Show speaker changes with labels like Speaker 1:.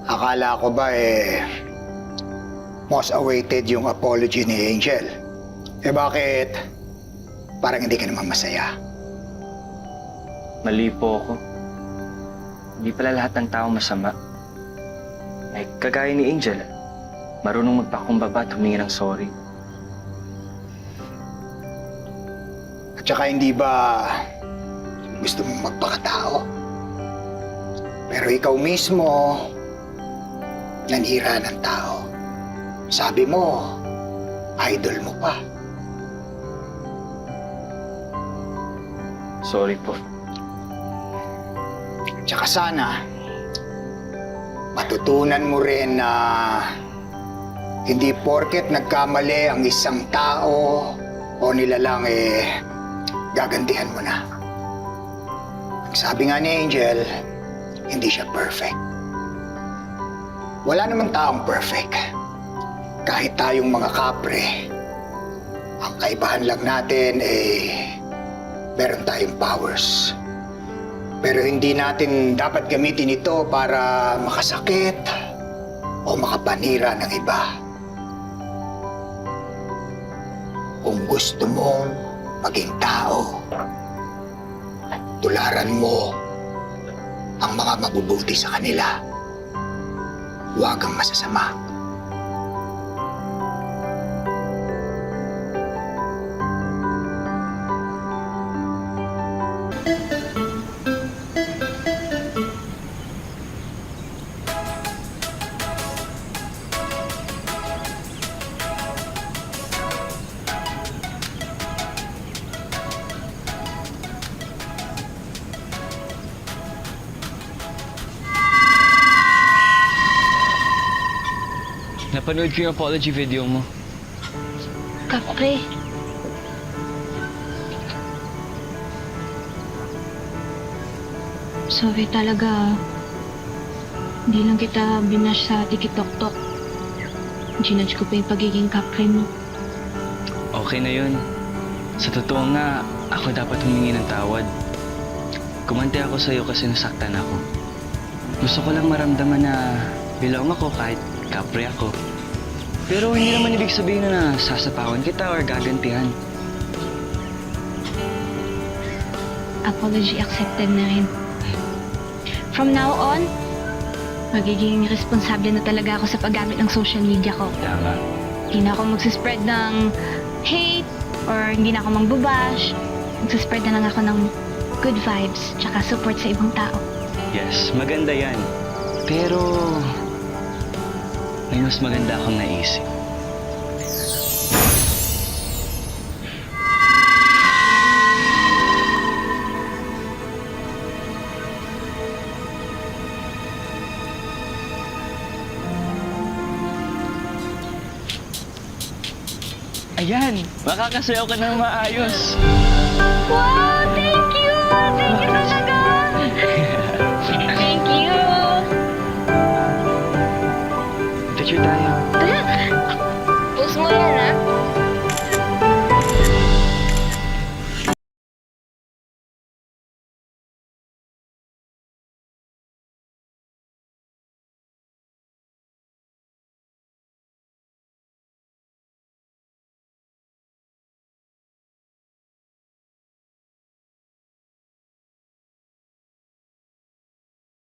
Speaker 1: Akala ko ba most awaited yung apology ni Angel. Bakit parang hindi ka naman masaya?
Speaker 2: Mali po ako. Hindi pala lahat ng tao masama. Kagaya ni Angel, marunong magpakumbaba at humingi ng sorry.
Speaker 1: At saka hindi ba gusto mong magpakatao? Pero ikaw mismo, nanira ng tao. Sabi mo, idol mo pa.
Speaker 2: Sorry po.
Speaker 1: Tsaka sana, matutunan mo rin na hindi porket nagkamali ang isang tao o nilalang gagantihan mo na. Ang sabi nga ni Angel, hindi siya perfect. Wala namang taong perfect. Kahit tayong mga kapre, ang kaibahan lang natin meron tayong powers. Pero hindi natin dapat gamitin ito para makasakit o makapanira ng iba. Kung gusto mong maging tao, tularan mo ang mga mabubuti sa kanila. Huwag kang masasama.
Speaker 2: Napanood ko yung apology video mo.
Speaker 3: Kapre. Sorry talaga. Hindi lang kita binash sa TikTok. Ginudge ko pa yung pagiging kapre mo.
Speaker 2: Okay na yun. Sa totoo nga, ako dapat humingi ng tawad. Kumante ako sa'yo kasi nasaktan ako. Gusto ko lang maramdaman na belong ako kahit kapre ako. Pero hindi naman ibig sabihin na sasapawan kita or gagantihan.
Speaker 3: Apology accepted na rin. From now on, magiging responsable na talaga ako sa paggamit ng social media ko.
Speaker 2: Tama.
Speaker 3: Hindi na ako magsispread ng hate or hindi na ako mangbabash. Magsispread na lang ako ng good vibes tsaka support sa ibang tao.
Speaker 2: Yes, maganda yan. Pero may mas maganda akong naisip. Ayan, makakasayaw ka ng maayos.
Speaker 3: Wow! Thank you! Thank you talaga!